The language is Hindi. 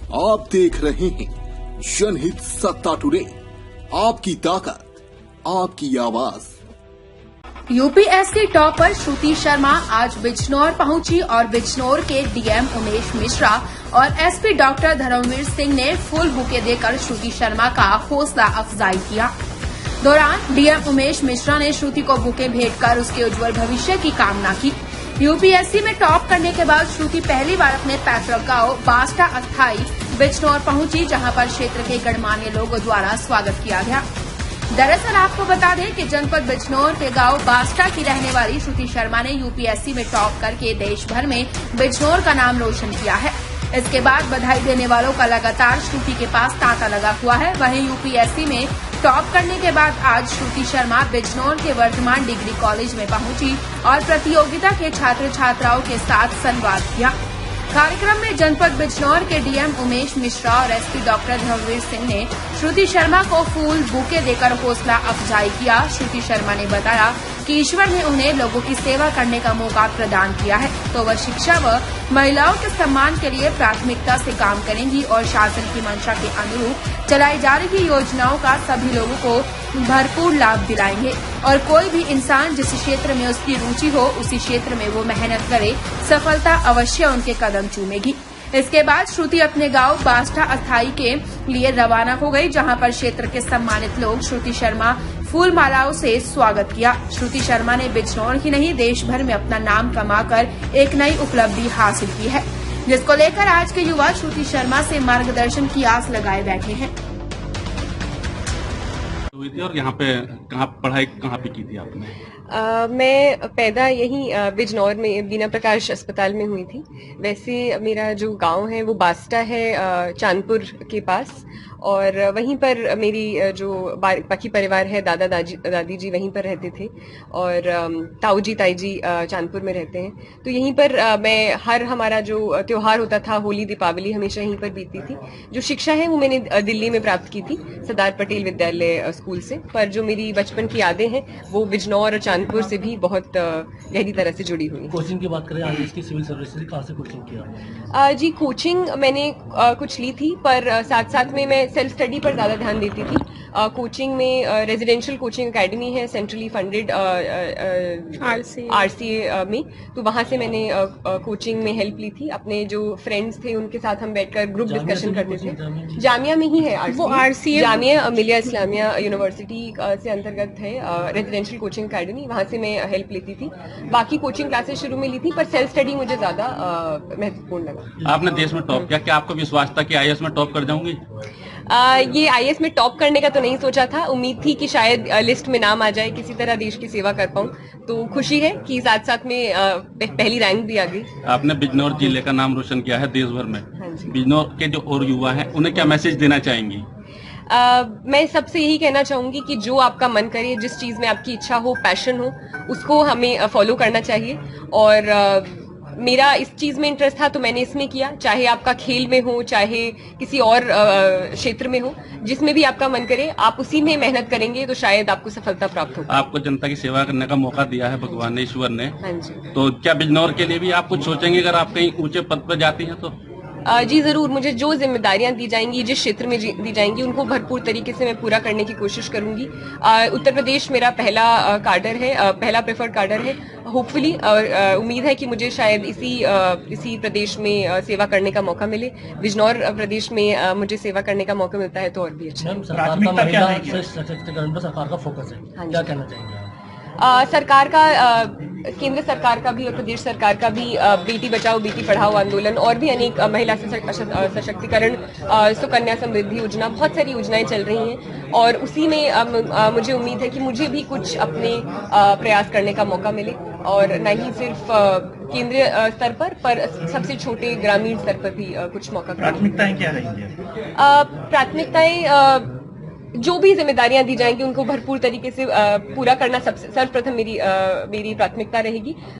आप देख रहे हैं जनहित सत्ता टुडे, आपकी ताकत, आपकी आवाज। यूपीएससी टॉपर श्रुति शर्मा आज बिजनौर पहुंची और बिजनौर के डीएम उमेश मिश्रा और एसपी डॉक्टर धर्मवीर सिंह ने फूल बुके देकर श्रुति शर्मा का हौसला अफजाई किया। दौरान डीएम उमेश मिश्रा ने श्रुति को बुके भेंट कर उसके उज्जवल भविष्य की कामना की। यूपीएससी में टॉप करने के बाद श्रुति पहली बार अपने पैतृक गांव बास्टा अस्थाई बिजनौर पहुंची, जहां पर क्षेत्र के गणमान्य लोगों द्वारा स्वागत किया गया। दरअसल आपको बता दें कि जनपद बिजनौर के गांव बास्टा की रहने वाली श्रुति शर्मा ने यूपीएससी में टॉप करके देश भर में बिजनौर का नाम रोशन किया है। इसके बाद बधाई देने वालों का लगातार श्रुति के पास तांता लगा हुआ है। वहीं यूपीएससी में टॉप करने के बाद आज श्रुति शर्मा बिजनौर के वर्धमान डिग्री कॉलेज में पहुंची और प्रतियोगिता के छात्र छात्राओं के साथ संवाद किया। कार्यक्रम में जनपद बिजनौर के डीएम उमेश मिश्रा और एसपी डॉक्टर धर्मवीर सिंह ने श्रुति शर्मा को फूल बुके देकर हौसला अफजाई किया। श्रुति शर्मा ने बताया कि ईश्वर ने उन्हें लोगों की सेवा करने का मौका प्रदान किया है, तो वह शिक्षा व महिलाओं के सम्मान के लिए प्राथमिकता से काम करेंगी और शासन की मंशा के अनुरूप चलाई जा रही योजनाओं का सभी लोगों को भरपूर लाभ दिलाएंगे और कोई भी इंसान जिस क्षेत्र में उसकी रुचि हो उसी क्षेत्र में वो मेहनत करे, सफलता अवश्य उनके कदम चूमेगी। इसके बाद श्रुति अपने गांव बास्टा अस्थाई के लिए रवाना हो गई, जहां पर क्षेत्र के सम्मानित लोग श्रुति शर्मा फूल मालाओं से स्वागत किया। श्रुति शर्मा ने बिजनौर ही नहीं देश भर में अपना नाम कमाकर एक नई उपलब्धि हासिल की है, जिसको लेकर आज के युवा श्रुति शर्मा से मार्गदर्शन की आस लगाए बैठे हैं। और यहाँ पे पढ़ाई कहाँ पे की थी आपने? मैं पैदा यहीं बिजनौर में बीना प्रकाश अस्पताल में हुई थी। वैसे मेरा जो गांव है वो बास्टा है चांदपुर के पास, और वहीं पर मेरी जो बाकी परिवार है, दादा दादी जी वहीं पर रहते थे और ताऊ जी ताई जी चांदपुर में रहते हैं। तो यहीं पर मैं हमारा जो त्योहार होता था, होली दीपावली, हमेशा यहीं पर बीतती थी। जो शिक्षा है वो मैंने दिल्ली में प्राप्त की थी सरदार पटेल विद्यालय स्कूल से, पर जो मेरी बचपन की यादें हैं वो बिजनौर और चांदपुर से भी बहुत गहरी तरह से जुड़ी हुई। कोचिंग की बात करें, आईएएस की सिविल सर्विस से कहाँ से कोचिंग किया? जी कोचिंग मैंने कुछ ली थी, पर साथ साथ में मैं सेल्फ स्टडी पर ज्यादा ध्यान देती थी। कोचिंग में रेजिडेंशियल कोचिंग एकेडमी है, सेंट्रली फंडेड आरसीए में, तो वहां से मैंने कोचिंग में हेल्प ली थी। अपने जो फ्रेंड्स थे उनके साथ हम बैठकर ग्रुप डिस्कशन करते थे। जामिया में ही है वो आरसीए, जामिया मिलिया इस्लामिया यूनिवर्सिटी से अंतर्गत है रेजिडेंशियल कोचिंग एकेडमी, वहां से मैं हेल्प लेती थी। बाकी कोचिंग क्लासेस शुरू में ली थी, पर सेल्फ स्टडी मुझे ज्यादा महत्वपूर्ण लगा। आपने देश में टॉप किया, क्या आपको विश्वास था कि आईएएस में टॉप कर जाऊंगी? ये आईएएस में टॉप करने का तो नहीं सोचा था। उम्मीद थी कि शायद लिस्ट में नाम आ जाए, किसी तरह देश की सेवा कर पाऊं। तो खुशी है कि साथ साथ में पहली रैंक भी आ गई। आपने बिजनौर जिले का नाम रोशन किया है देश भर में। हाँ जी। बिजनौर के जो और युवा हैं उन्हें क्या मैसेज देना चाहेंगी? मैं सबसे यही कहना चाहूंगी कि जो आपका मन करे, जिस चीज में आपकी इच्छा हो, पैशन हो, उसको हमें फॉलो करना चाहिए। और मेरा इस चीज में इंटरेस्ट था तो मैंने इसमें किया, चाहे आपका खेल में हो, चाहे किसी और क्षेत्र में हो, जिसमें भी आपका मन करे आप उसी में मेहनत करेंगे तो शायद आपको सफलता प्राप्त हो। आपको जनता की सेवा करने का मौका दिया है भगवान ने, ईश्वर ने। हाँ जी। तो क्या बिजनौर के लिए भी आप कुछ सोचेंगे अगर आप कहीं ऊंचे पद पर जाती हैं तो? जी जरूर, मुझे जो जिम्मेदारियां दी जाएंगी, जिस क्षेत्र में दी जाएंगी, उनको भरपूर तरीके से मैं पूरा करने की कोशिश करूंगी। उत्तर प्रदेश मेरा पहला कार्डर है, पहला प्रेफर्ड कार्डर है। होपफुली उम्मीद है कि मुझे शायद इसी प्रदेश में सेवा करने का मौका मिले। बिजनौर प्रदेश में मुझे सेवा करने का मौका मिलता है तो और भी अच्छा। सरकार का फोकस है, क्या कहना चाहेंगे? सरकार का, केंद्र सरकार का भी और प्रदेश सरकार का भी बेटी बचाओ बेटी पढ़ाओ आंदोलन और भी अनेक महिला सशक्तिकरण, सुकन्या समृद्धि योजना, बहुत सारी योजनाएं चल रही हैं और उसी में मुझे उम्मीद है कि मुझे भी कुछ अपने प्रयास करने का मौका मिले, और न ही सिर्फ केंद्रीय स्तर पर सबसे छोटे ग्रामीण स्तर पर भी कुछ मौका। प्राथमिकताएं क्या रहेंगी? प्राथमिकताएं जो भी जिम्मेदारियां दी जाएंगी उनको भरपूर तरीके से पूरा करना सर्वप्रथम मेरी प्राथमिकता रहेगी।